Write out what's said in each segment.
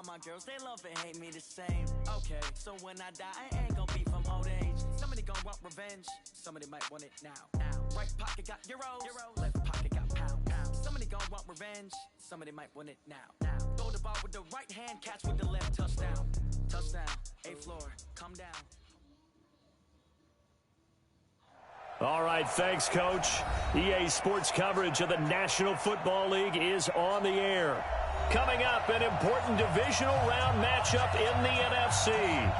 my girls, they love and hate me the same. Okay, so when I die, I ain't gonna be from old age. Somebody gonna want revenge, somebody might want it now. Right pocket got euros, left pocket got pound. Somebody gonna want revenge, somebody might want it now. Throw the ball with the right hand, catch with the left, touchdown. Touchdown, A floor, come down. All right, thanks, Coach. EA Sports coverage of the National Football League is on the air. Coming up, an important divisional round matchup in the NFC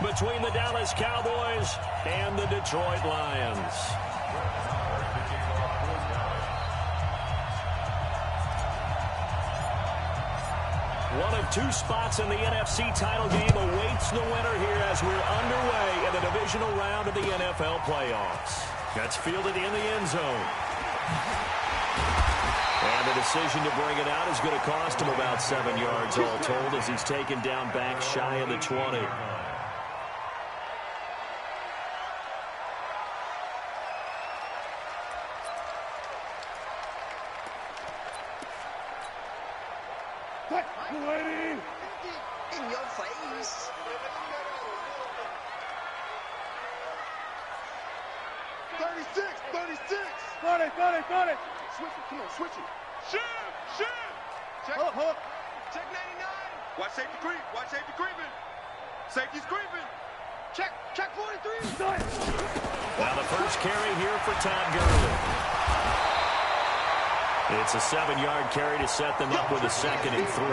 between the Dallas Cowboys and the Detroit Lions. One of two spots in the NFC title game awaits the winner here as we're underway in the divisional round of the NFL playoffs. That's fielded in the end zone. And the decision to bring it out is going to cost him about 7 yards all told as he's taken down back shy of the 20. In your face. 36. 40. Switch it, come on, switch it. Shoot. Check. Hold. Check 99. Watch safety creeping. Safety's creeping. Check 43. Now the first carry here for Todd Gurley. It's a 7-yard carry to set them up with a 2nd and 3.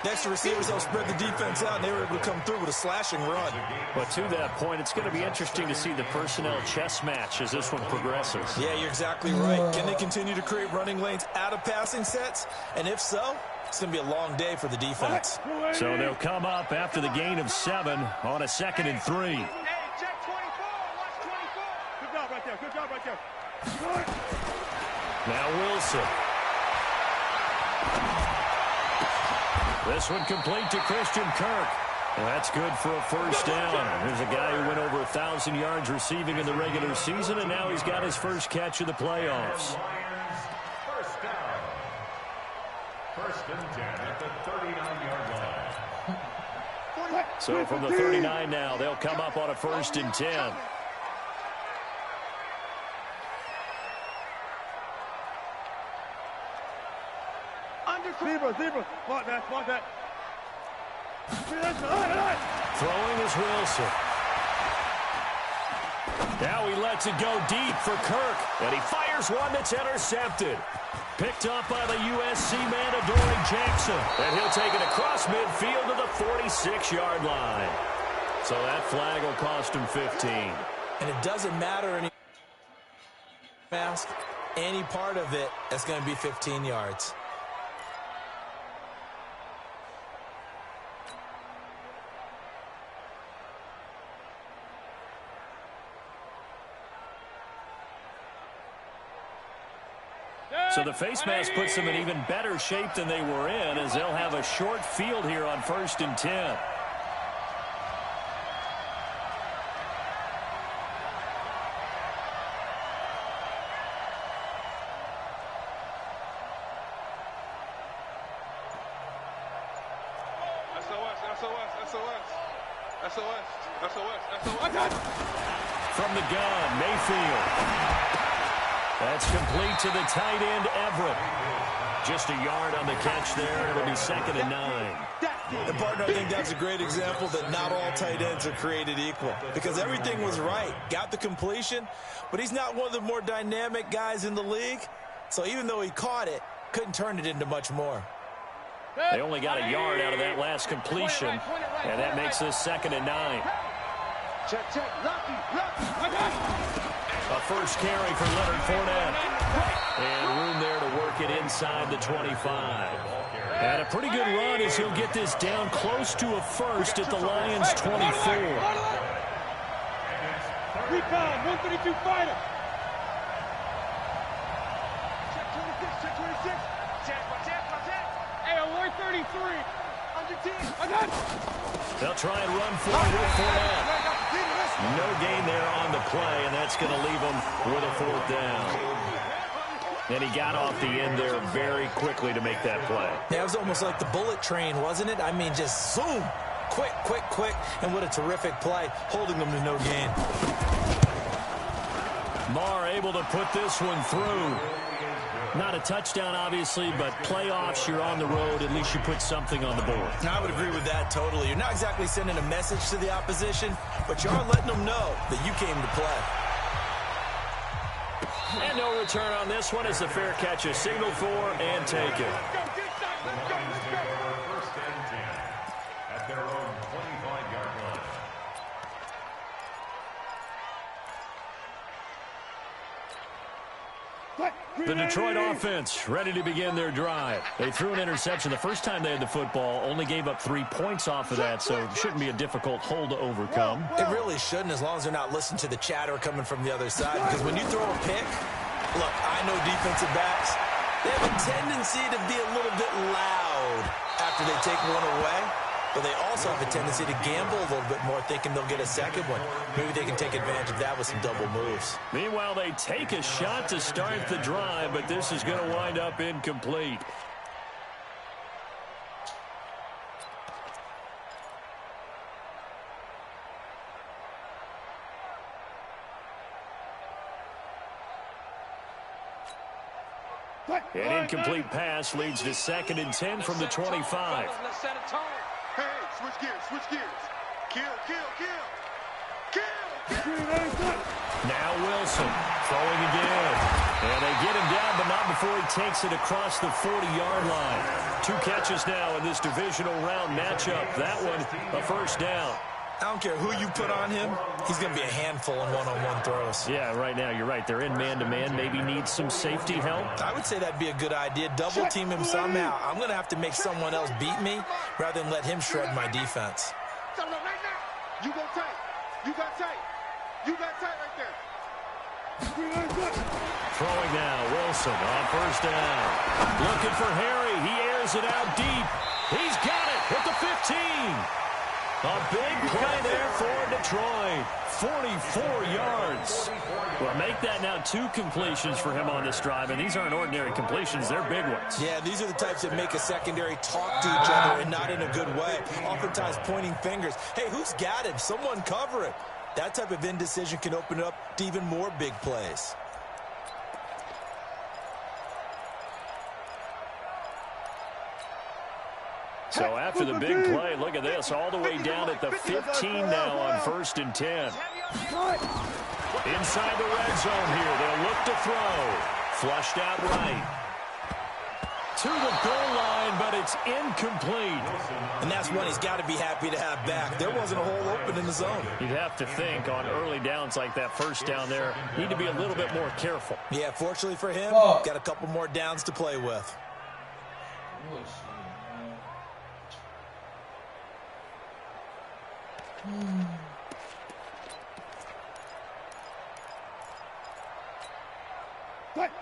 Next, the receivers helped spread the defense out, and they were able to come through with a slashing run. But to that point, it's going to be interesting to see the personnel chess match as this one progresses. Yeah, you're exactly right. Can they continue to create running lanes out of passing sets? And if so, it's going to be a long day for the defense. So they'll come up after the gain of 7 on a 2nd and 3. Hey, check 24. Watch 24. Good job right there. Now Wilson. This one complete to Christian Kirk. Well, that's good for a first down. There's a guy who went over 1,000 yards receiving in the regular season, and now he's got his first catch of the playoffs. First down. 1st and 10 at the 39-yard line. So from the 39 now, they'll come up on a 1st and 10. Zebra. Spot that. Throwing is Wilson. Now he lets it go deep for Kirk, and he fires one that's intercepted. Picked up by the USC man, Adoree Jackson. And he'll take it across midfield to the 46-yard line. So that flag will cost him 15. And it doesn't matter any fast, any part of it, that's going to be 15 yards. So the face mask puts them in even better shape than they were in, as they'll have a short field here on 1st and 10. SOS. From the gun, Mayfield. That's complete to the tight end, Everett. Just a yard on the catch there. It'll be 2nd and 9. And, partner, I think that's a great example that not all tight ends are created equal. Because everything was right. Got the completion, but he's not one of the more dynamic guys in the league. So even though he caught it, couldn't turn it into much more. They only got a yard out of that last completion, and that makes this 2nd and 9. Check. A first carry for Leonard Fournette. And room there to work it inside the 25. And a pretty good run as he'll get this down close to a first at the Lions' 24. Rebound, 132 fighter. Check 26. Check. Hey, alert 33. Under 10. I got it. They'll try and run for it with Fournette. No gain there on the play, and that's going to leave them with a 4th down. And he got off the end there very quickly to make that play. Yeah, it was almost like the bullet train, wasn't it? I mean, just zoom. Quick, quick, quick. And what a terrific play, holding them to no gain. Marr able to put this one through. Not a touchdown, obviously, but playoffs, you're on the road. At least you put something on the board. I would agree with that totally. You're not exactly sending a message to the opposition, but you are letting them know that you came to play. And no return on this one as the fair catch is signaled for and taken. First and 10 at their own 25-yard line. The Detroit offense ready to begin their drive. They threw an interception the first time they had the football, only gave up 3 points off of that, so it shouldn't be a difficult hole to overcome. It really shouldn't, as long as they're not listening to the chatter coming from the other side, because when you throw a pick, look, I know defensive backs, they have a tendency to be a little bit loud after they take one away. But they also have a tendency to gamble a little bit more, thinking they'll get a second one. Maybe they can take advantage of that with some double moves. Meanwhile, they take a shot to start the drive, but this is going to wind up incomplete. An incomplete pass leads to 2nd and 10 from the 25. Let's set a tone. Hey, switch gears, switch gears. Kill, kill, kill. Kill. Now Wilson throwing again. And they get him down, but not before he takes it across the 40-yard line. 2 catches now in this divisional round matchup. That one, a first down. I don't care who you put on him, he's going to be a handful in one-on-one throws. Yeah, right now, you're right. They're in man-to-man. Maybe need some safety help. I would say that'd be a good idea. Double team him somehow. I'm going to have to make someone else beat me rather than let him shred my defense. So right now, you go tight. You got tight. You got tight right there. Throwing now, Wilson on first down. Looking for Harry. He airs it out deep. He's got it at the 15. A big play there for Detroit. 44 yards. Well, make that now 2 completions for him on this drive, and these aren't ordinary completions. They're big ones. Yeah, these are the types that make a secondary talk to each other and not in a good way. Oftentimes pointing fingers. Hey, who's got him? Someone cover it. That type of indecision can open it up to even more big plays. So after the big play, look at this, all the way down at the 15 now on 1st and 10. Inside the red zone here, they'll look to throw. Flushed out right. To the goal line, but it's incomplete. And that's one he's got to be happy to have back. There wasn't a hole open in the zone. You'd have to think on early downs like that first down there, need to be a little bit more careful. Yeah, fortunately for him, got a couple more downs to play with.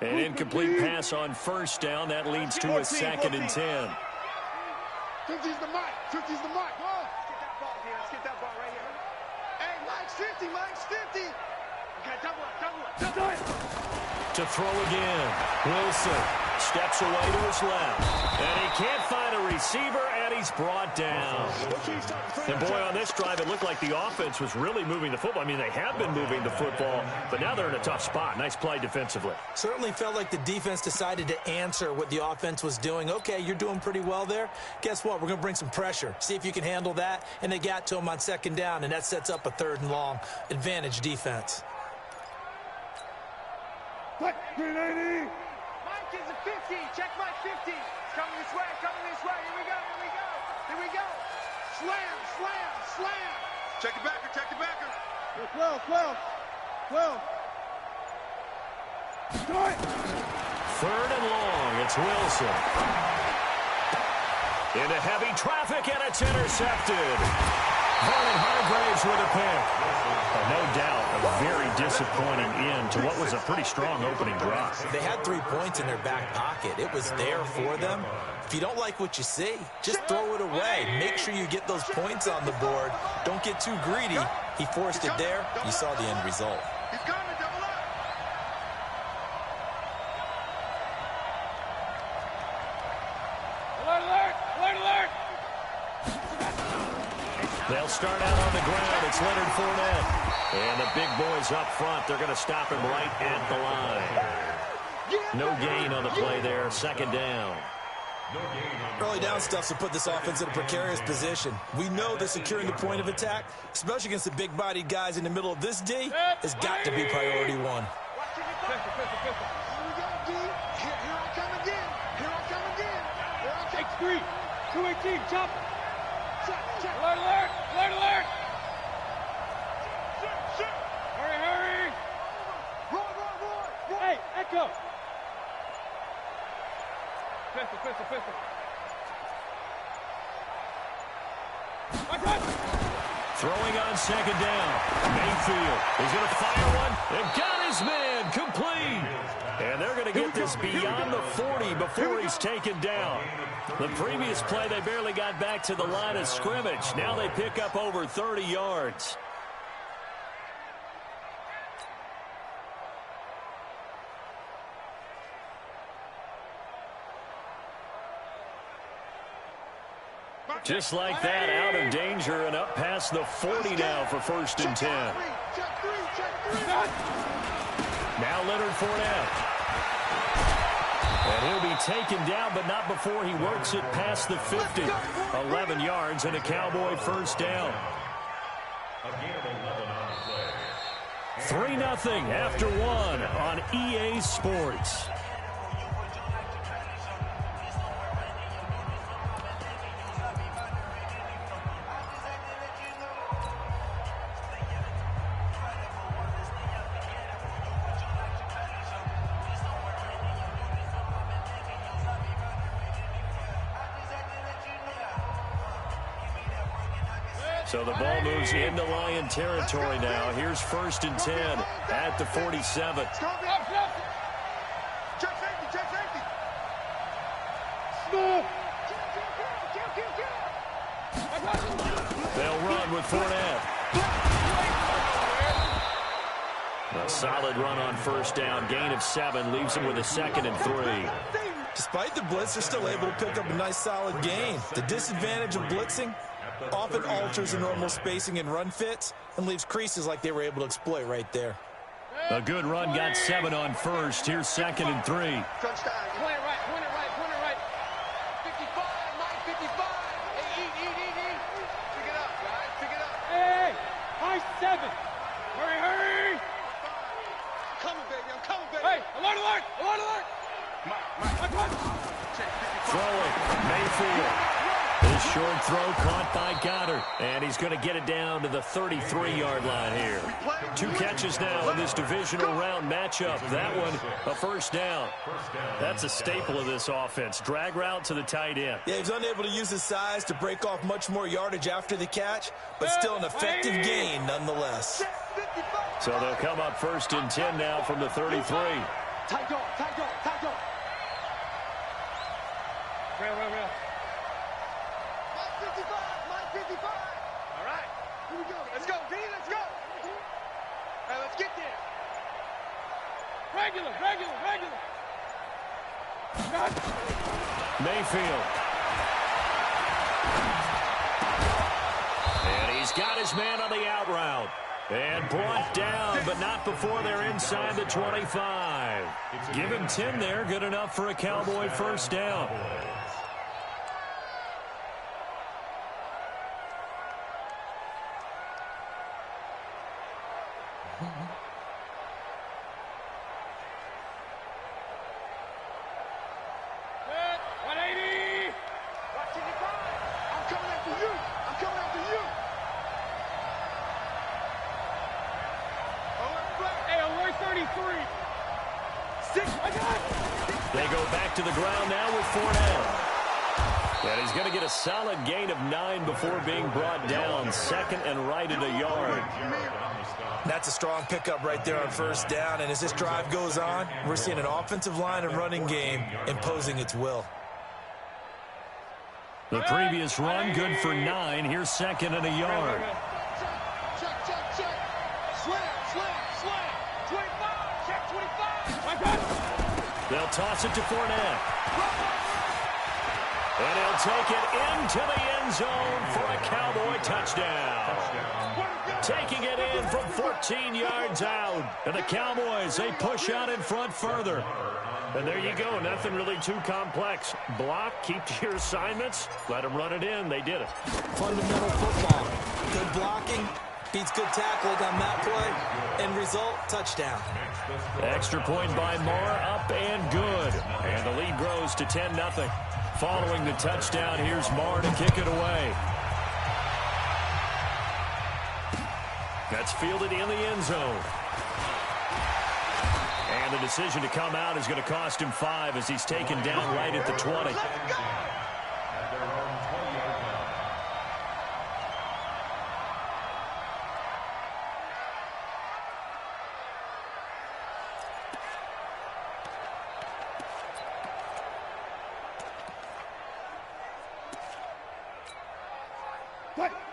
An incomplete pass on first down. That leads to a 2nd and 10. 50's the mic. 50's the mic. Oh. Let's get that ball here. Let's get that ball right here. Hey, Mike's 50. Mike's 50. Okay, double up, double up, double up. To throw again. Wilson steps away to his left. And he can't find a receiver, and he's brought down. And boy, on this drive, it looked like the offense was really moving the football. I mean, they have been moving the football, but now they're in a tough spot. Nice play defensively. Certainly felt like the defense decided to answer what the offense was doing. Okay, you're doing pretty well there. Guess what? We're going to bring some pressure. See if you can handle that. And they got to him on 2nd down, and that sets up a 3rd and long. Advantage defense. What? 390. Mike is a 50. Check Mike 50. It's coming this way. Coming this way. Here we go. Here we go. Here we go. Slam, slam, slam. Check it backer, check it backer. 12, 12, 12. Start. 3rd and long. It's Wilson. Into heavy traffic, and it's intercepted. Vernon Hargraves with a pick. No doubt, a very disappointing end to what was a pretty strong opening drive. They had 3 points in their back pocket. It was there for them. If you don't like what you see, just throw it away. Make sure you get those points on the board. Don't get too greedy. He forced it there. You saw the end result. He's coming, double up. They'll start out on the ground. It's Leonard Fournette. And the big boys up front, they're going to stop him right at the line. No gain on the play there. Second down. Early down stuff to put this offense in a precarious position. We know that securing the point of attack, especially against the big-bodied guys in the middle of this D, has got to be priority one. Here we go, D. Here I come again. Here I come again. Here I come. X3, 218, chop. Check. Alert, alert. Hurry. Roy. Hey, Echo. Pistol. Throwing on second down. Mayfield is going to fire one and got his man complete. And they're going to get this beyond the 40 before he's taken down. The previous play, they barely got back to the line of scrimmage. Now they pick up over 30 yards. Just like that, out of danger and up past the 40 now for 1st and 10. Now Leonard Fournette. And he'll be taken down, but not before he works it past the 50. 11 yards and a Cowboy first down. 3-0 after 1 on EA Sports. So the ball moves into Lion territory now. Here's 1st and 10 at the 47. Check safety. Smooth. They'll run with Fournette. A solid run on 1st down. Gain of 7 leaves him with a 2nd and 3. Despite the blitz, they're still able to pick up a nice solid gain. The disadvantage of blitzing often alters the normal spacing and run fits and leaves creases like they were able to exploit right there. A good run, got 7 on 1st. Here's 2nd and 3. Touchdown. Point it right. 55, Mike, 55. Hey, eat. Pick it up, guys. Pick it up. Hey, high 7. Hurry. Coming, baby. I'm coming, baby. Hey, alert. Mike. Throwing, Mayfield. His short throw caught by Goddard, and he's going to get it down to the 33-yard line here. 2 catches now in this divisional round matchup. That one, a 1st down. That's a staple of this offense. Drag route to the tight end. Yeah, he's unable to use his size to break off much more yardage after the catch, but still an effective gain nonetheless. So they'll come up 1st and 10 now from the 33. Tight dog. Real. Mike 55. All right. Here we go. Let's go, D. Let's go. All right, let's get there. Regular. Mayfield. And he's got his man on the out route. And brought down, but not before they're inside the 25. Give him 10 there. Good enough for a Cowboy first down. They go back to the ground now with Fournette. And he's going to get a solid gain of 9 before being brought down. 2nd and right at a yard. That's a strong pickup right there on 1st down. And as this drive goes on, we're seeing an offensive line and running game imposing its will. The previous run, good for 9. Here's 2nd and a yard. Check. Slam. 25. Check 25. They'll toss it to Fournette. And he'll take it into the end zone for a Cowboy touchdown. Taking it in from 14 yards out. And the Cowboys, they push out in front further. And there you go. Nothing really too complex. Block, keep to your assignments, let them run it in. They did it. Fundamental football. Good blocking beats good tackling on that play. End result, touchdown. Extra point by Marr, up and good. And the lead grows to 10-0. Following the touchdown, here's Marr to kick it away. That's fielded in the end zone. And the decision to come out is going to cost him 5 as he's taken down right at the 20.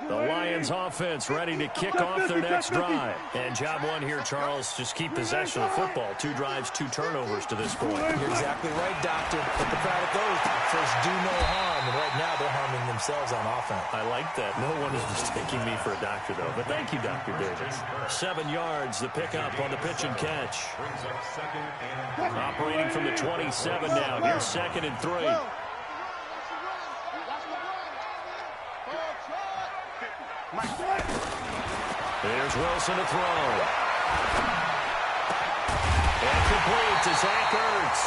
The Lions offense ready to kick off their next drive. And job one here, Charles, just keep possession of the football. 2 drives, 2 turnovers to this point. You're exactly right, Doctor. Hippocratic oath. First, do no harm. And right now, they're harming themselves on offense. I like that. No one is mistaking me for a doctor, though. But thank you, Dr. Davis. 7 yards, the pickup on the pitch and catch. Operating from the 27 now. Here's 2nd and 3. There's Wilson to throw. And complete to Zach Ertz.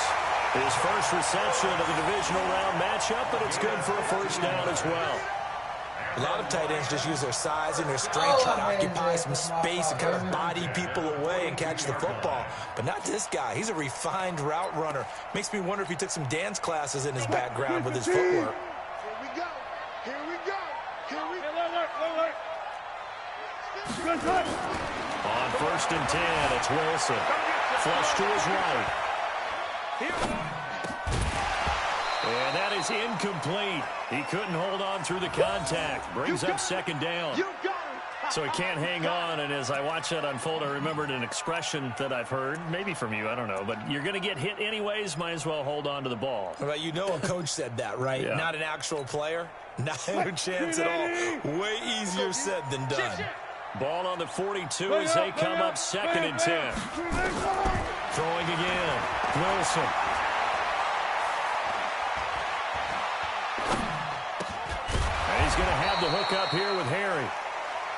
His first reception of the divisional round matchup, but it's good for a first down as well. A lot of tight ends just use their size and their strength, try to occupy some space and kind of body people away and catch the football. But not this guy. He's a refined route runner. Makes me wonder if he took some dance classes in his background with his footwork. On 1st and 10, it's Wilson. Flush to his right. And that is incomplete. He couldn't hold on through the contact. Brings up 2nd down. So he can't hang on, and as I watch that unfold, I remembered an expression that I've heard, maybe from you, I don't know, but you're going to get hit anyways, might as well hold on to the ball. Well, you know a coach said that, right? Yeah. Not an actual player. Not a chance at all. Way easier said than done. Ball on the 42 as they come up 2nd and 10. Throwing again. Wilson. And he's going to have the hook up here with Harry.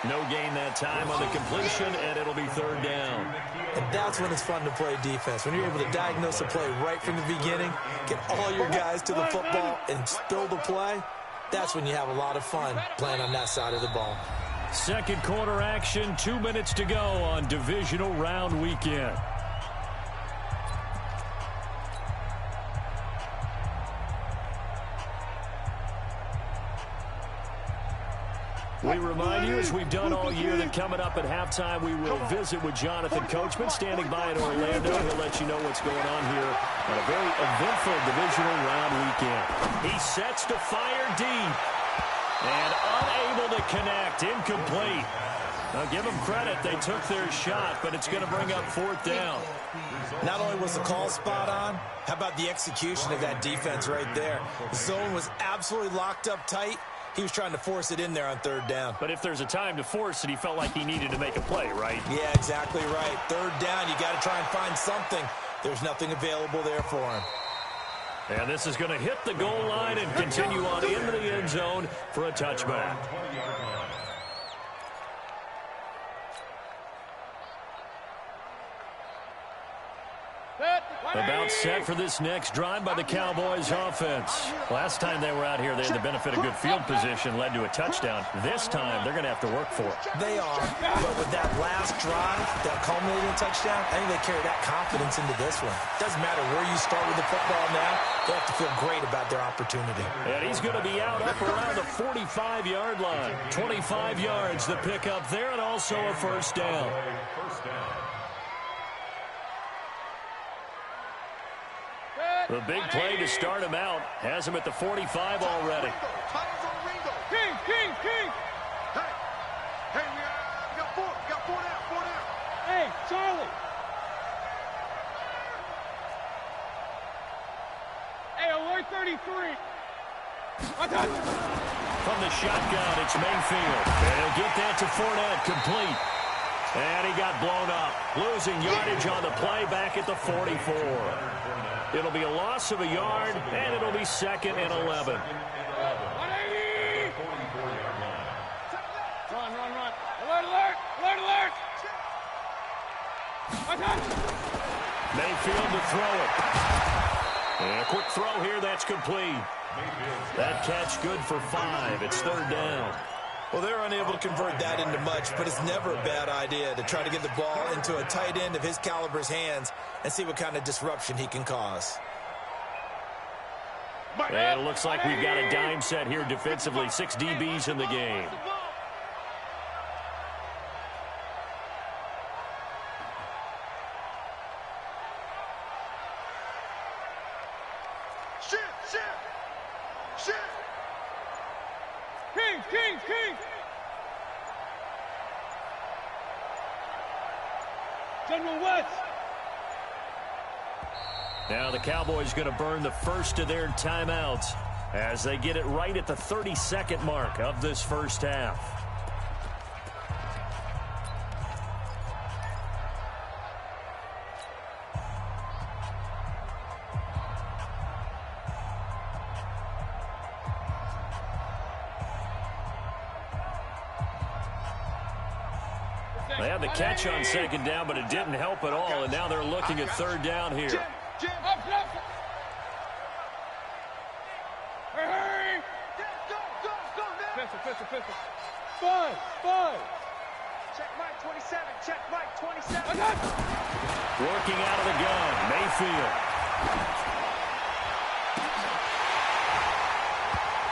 No gain that time on the completion, and it'll be 3rd down. And that's when it's fun to play defense. When you're able to diagnose a play right from the beginning, get all your guys to the football, and spill the play, that's when you have a lot of fun playing on that side of the ball. Second quarter action, 2 minutes to go on divisional round weekend. We remind you, as we've done all year, that coming up at halftime, we will visit with Jonathan Coachman, standing by in Orlando. He'll let you know what's going on here on a very eventful divisional round weekend. He sets to fire deep. And unable to connect, incomplete. Now give them credit, they took their shot, but it's going to bring up 4th down. Not only was the call spot on, how about the execution of that defense right there? The zone was absolutely locked up tight. He was trying to force it in there on 3rd down. But if there's a time to force it, he felt like he needed to make a play, right? Yeah, exactly right. 3rd down, you got to try and find something. There's nothing available there for him. And this is going to hit the goal line and continue on into the end zone for a touchback. About set for this next drive by the Cowboys offense. Last time they were out here, they had the benefit of good field position, led to a touchdown. This time, they're going to have to work for it. They are, but with that last drive, that culminating touchdown, I think they carry that confidence into this one. Doesn't matter where you start with the football now, they have to feel great about their opportunity. And he's going to be out up around the 45-yard line. 25 yards, the pickup there, and also a 1st down. The big play to start him out has him at the 45 already. King! Hey, we got 4 down. Hey, Charlie! Hey, alert 33! From the shotgun, it's Mayfield. And he'll get that to Fournette, complete. And he got blown up, losing yardage on the play back at the 44. It'll be a loss of a yard, and it'll be 2nd and 11. Run. Alert. Mayfield to throw it. And a quick throw here, that's complete. That catch good for 5. It's 3rd down. Well, they're unable to convert that into much, but it's never a bad idea to try to get the ball into a tight end of his caliber's hands and see what kind of disruption he can cause. And it looks like we've got a dime set here defensively. 6 DBs in the game. Shit! King! General West! Now the Cowboys going to burn the first of their timeouts as they get it right at the 32nd mark of this first half. They had the catch on 2nd down, but it didn't help at all, and now they're looking at 3rd down here. Jim. Hurry! Go, man! Pistol. 5. Check Mike 27, check Mike 27. Working out of the gun, Mayfield.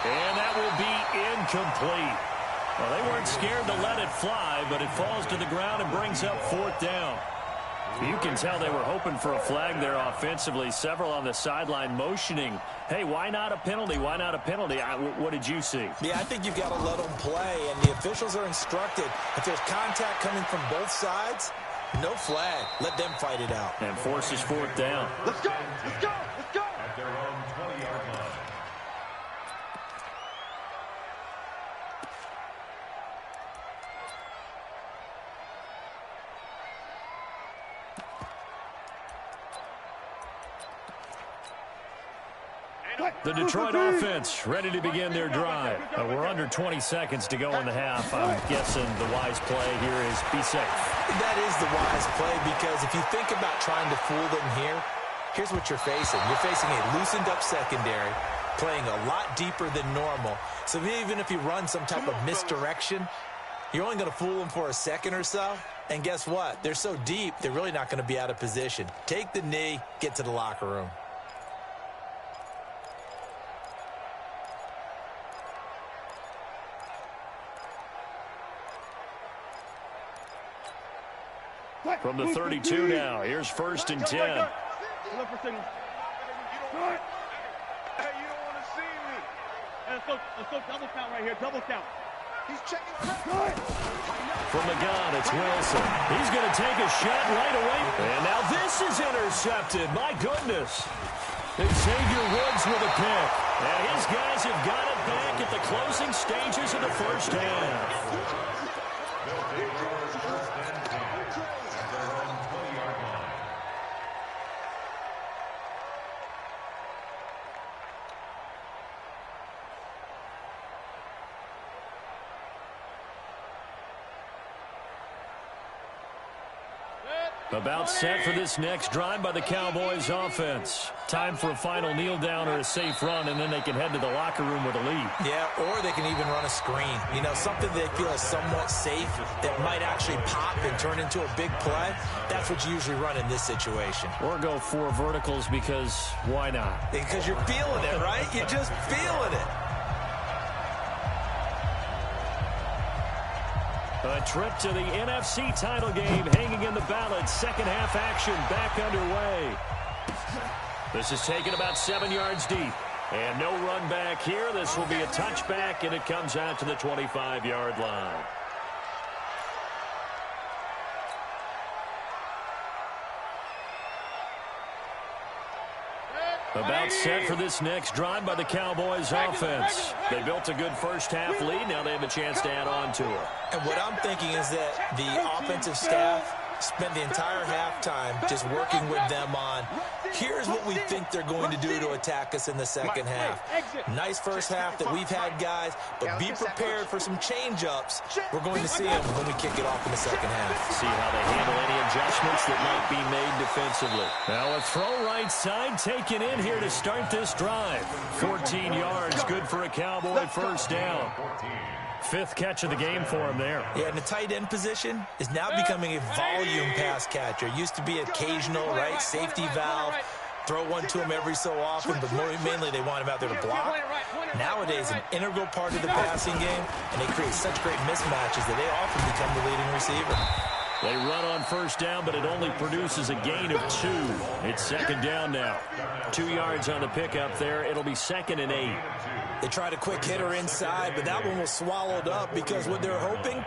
And that will be incomplete. Well, they weren't scared to let it fly, but it falls to the ground and brings up 4th down. You can tell they were hoping for a flag there offensively. Several on the sideline motioning, hey, why not a penalty? Why not a penalty? What did you see? Yeah, I think you've got to let them play, and the officials are instructed. If there's contact coming from both sides, no flag. Let them fight it out. And forces 4th down. Let's go! At their own 20-yard line. The Detroit offense ready to begin their drive. We're under 20 seconds to go in the half. I'm guessing the wise play here is be safe. That is the wise play, because if you think about trying to fool them here, here's what you're facing. You're facing a loosened up secondary, playing a lot deeper than normal. So even if you run some type of misdirection, you're only going to fool them for a second or so. And guess what? They're so deep, they're really not going to be out of position. Take the knee, get to the locker room. From the 32 now, here's 1st and 10. Look for signal. Hey, you don't want to see me. Let's go double count right here, double count. He's checking. From the gun, it's Wilson. He's going to take a shot right away. And now this is intercepted. My goodness. Xavier Woods with a pick. And his guys have got it back at the closing stages of the first half. About set for this next drive by the Cowboys offense. Time for a final kneel down or a safe run, and then they can head to the locker room with a lead. Yeah, or they can even run a screen. You know, something they feel is somewhat safe that might actually pop and turn into a big play. That's what you usually run in this situation. Or go 4 verticals because why not? Because you're feeling it, right? You're just feeling it. A trip to the NFC title game hanging in the balance. Second half action back underway. This is taken about 7 yards deep. And no run back here. This will be a touchback, and it comes out to the 25-yard line. About set for this next drive by the Cowboys offense. They built a good first-half lead. Now they have a chance to add on to it. And what I'm thinking is that the offensive staff spent the entire halftime just working with them on, here's what we think they're going to do to attack us in the second half. Nice first half that we've had, guys, but be prepared for some change-ups. We're going to see them when we kick it off in the second half. See how they handle any adjustments that might be made defensively. Now a throw right side taken in here to start this drive. 14 yards, good for a Cowboy first down. Fifth catch of the game for him there. Yeah, and the tight end position is now becoming a volume pass catcher. Used to be occasional, right, safety valve. Throw one to him every so often, but mainly they want him out there to block. Nowadays, an integral part of the passing game, and they create such great mismatches that they often become the leading receiver. They run on first down, but it only produces a gain of 2. It's second down now. 2 yards on the pickup there. It'll be 2nd and 8. They tried a quick hitter inside, but that one was swallowed up because what they're hoping,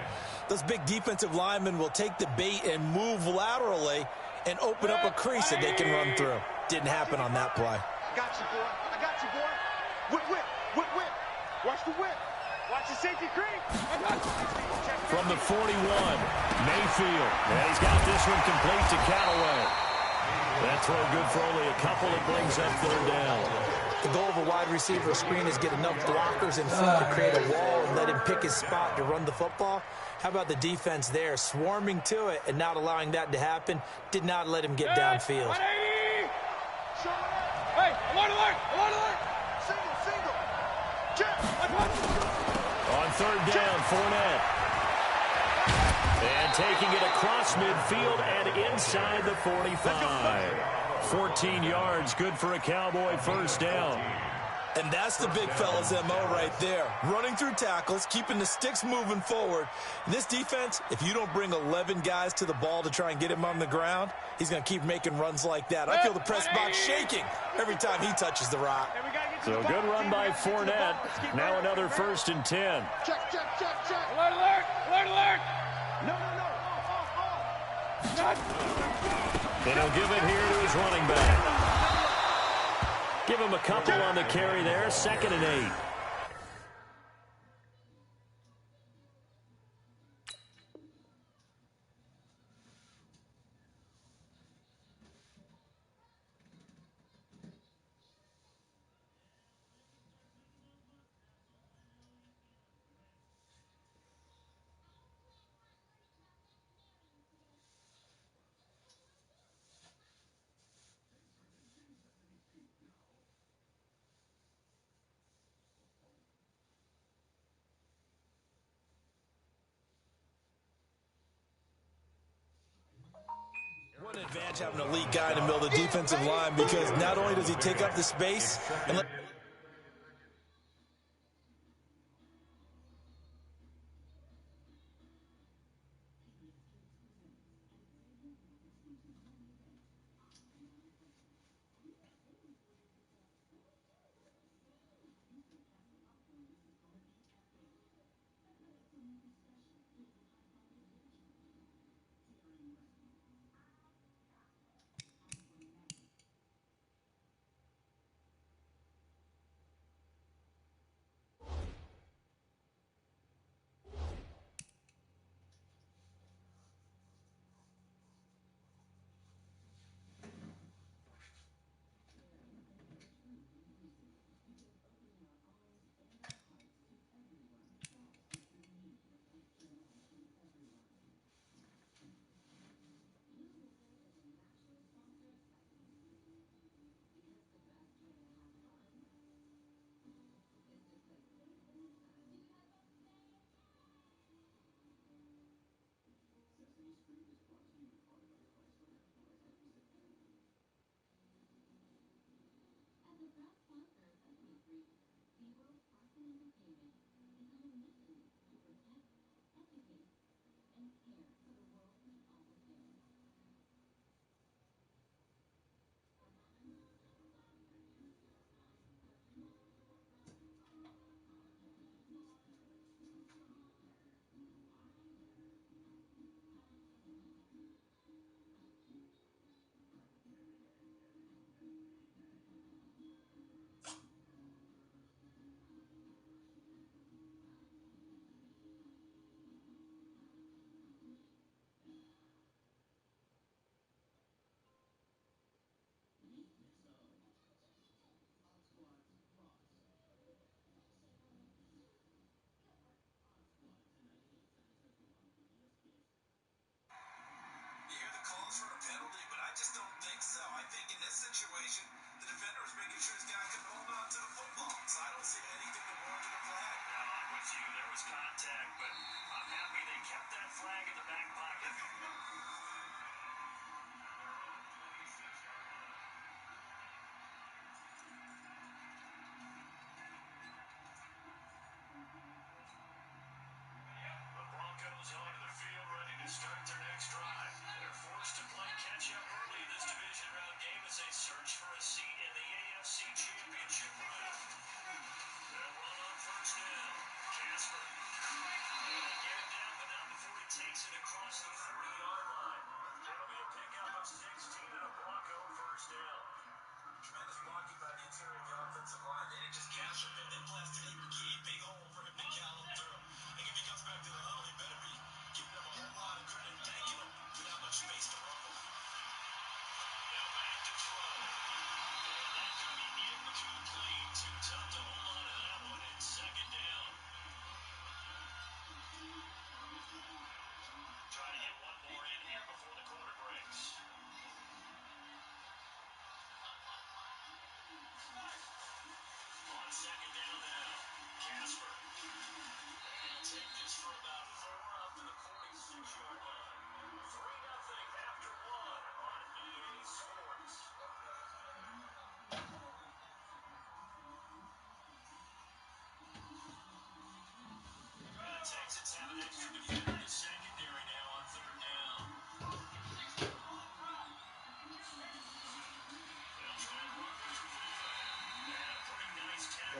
those big defensive linemen will take the bait and move laterally and open up a crease that they can run through. Didn't happen on that play. I got you, boy. I got you, boy. Whip, whip, whip, whip. Watch the whip. Watch the safety creep. From the 41, Mayfield. And he's got this one complete to Callaway. That throw good for only a couple. It brings up third down. The goal of a wide receiver screen is get enough blockers in front to create a wall and let him pick his spot to run the football. How about the defense there, swarming to it and not allowing that to happen? Did not let him get downfield. Hey, alert, alert, alert, alert. Single. Check. On third down, Fournette. And taking it across midfield and inside the 45. 14 yards, good for a Cowboy first down. And that's the big fella's MO right there. Running through tackles, keeping the sticks moving forward. And this defense, if you don't bring 11 guys to the ball to try and get him on the ground, he's going to keep making runs like that. I feel the press box shaking every time he touches the rock. So a good run by Fournette. Now another 1st and 10. Check. Alert, alert, alert, alert. No. And he'll give it here to his running back. Give him a couple on the carry there. 2nd and 8. What an advantage having an elite guy in the middle of the defensive line, because not only does he take up the space and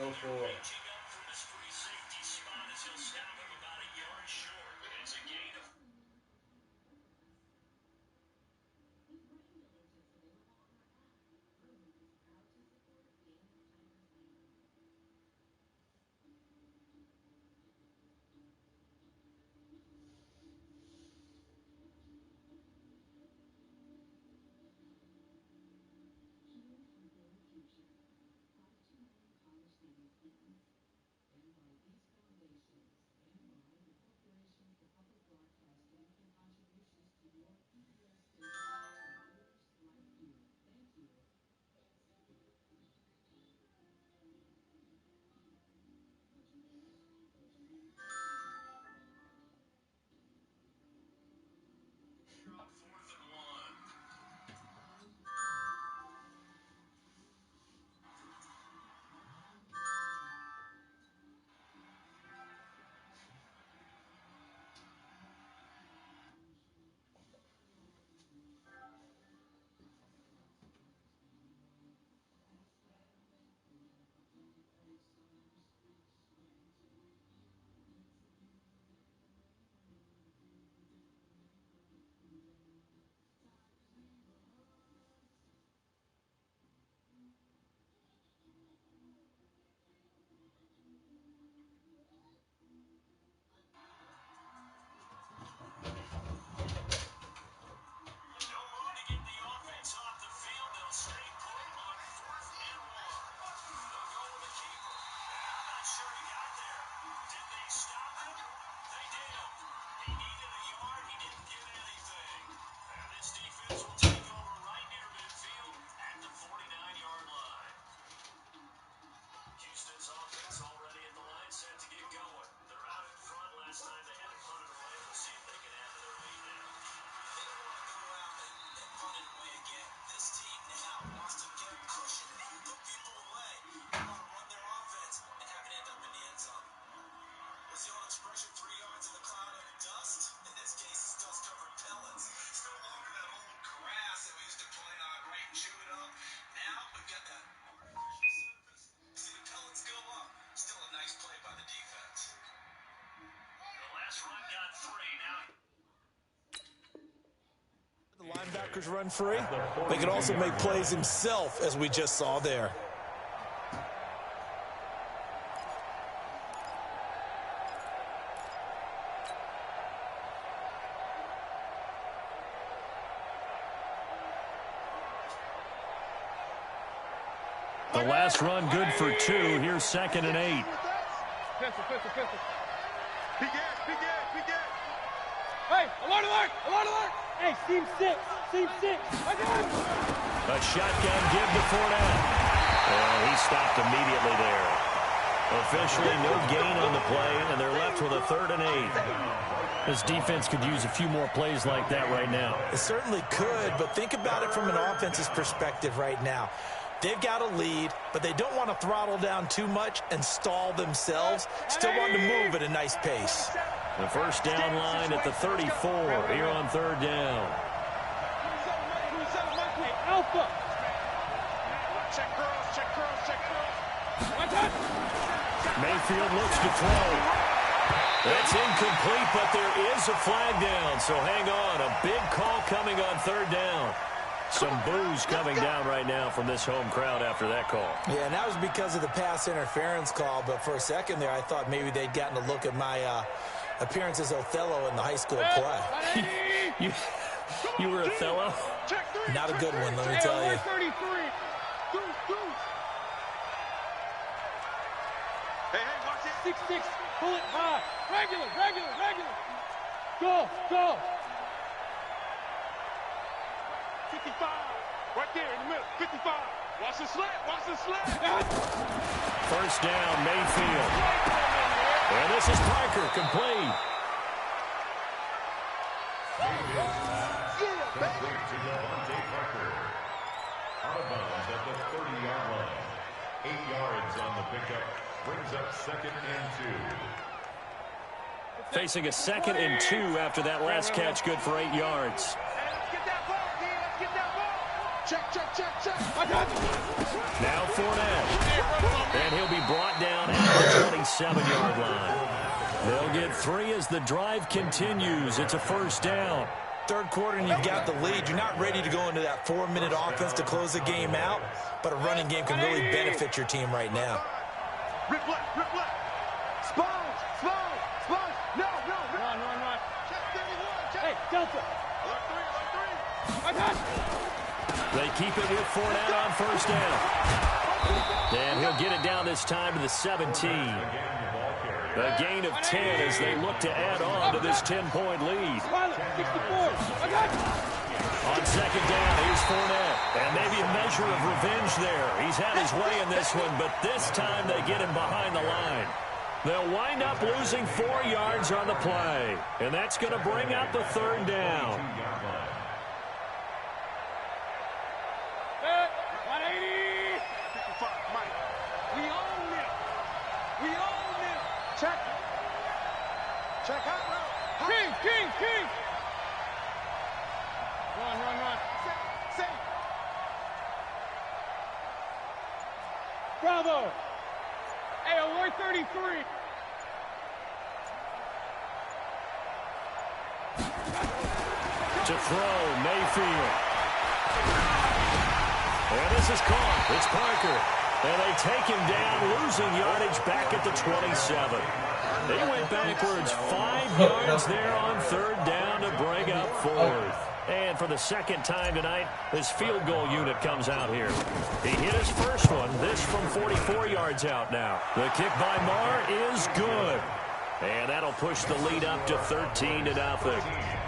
Go for it. Linebackers run free. They can also make plays himself, as we just saw there. The last run good for 2. Here's 2nd and 8. Pistol. Big gas. Hey, alert! Hey, seam 6. I got him. A shotgun give to Fournette. And he stopped immediately there. Officially no gain on the play, and they're left with a 3rd and 8. This defense could use a few more plays like that right now. It certainly could, but think about it from an offense's perspective right now. They've got a lead, but they don't want to throttle down too much and stall themselves. Still want to move at a nice pace. The first down line at the 34 here on 3rd down. Alpha. Check girls. Mayfield looks to throw. That's incomplete, but there is a flag down, so hang on. A big call coming on 3rd down. Some boos coming down right now from this home crowd after that call. Yeah, and that was because of the pass interference call, but for a second there, I thought maybe they'd gotten a look at my appearance as Othello in the high school play. You were Othello? Not a good one, let me tell you. Hey, watch it. 6-6, pull it high. Regular. Go. 55, right there in the middle, 55. Watch the slant. first down, Mayfield. And this is Parker, complete. Complete to Devontae Parker. Out of bounds at the 30-yard line. 8 yards on the pickup. Brings up 2nd and 2. Facing a 2nd and 2 after that last catch, good for 8 yards. Let's get that ball, D. Let's get that ball. Check. Now Fournette. And he'll be brought down at the 27-yard line. They'll get 3 as the drive continues. It's a first down. Third quarter and you've got the lead. You're not ready to go into that 4-minute offense to close the game out, but a running game can really benefit your team right now. Rip left. Sponge. No. Run. Check 31. Check. Hey, Delta. Alert 3. I got They keep it with Fournette on first down. And he'll get it down this time to the 17. A gain of 10 as they look to add on to this 10-point lead. 64. I got On second down, here's Fournette. And maybe a measure of revenge there. He's had his way in this one, but this time they get him behind the line. They'll wind up losing 4 yards on the play. And that's going to bring up the third down. 180. 55, Mike. We own it. Check out route. King. Run. Safe. Bravo. Hey, alert 33. To throw, Mayfield. And this is caught. It's Parker. And they take him down, losing yardage back at the 27. They went backwards 5 yards there on third down to bring up fourth. And for the second time tonight, this field goal unit comes out here. He hit his first one, this from 44 yards out now. The kick by Marr is good. And that'll push the lead up to 13-0.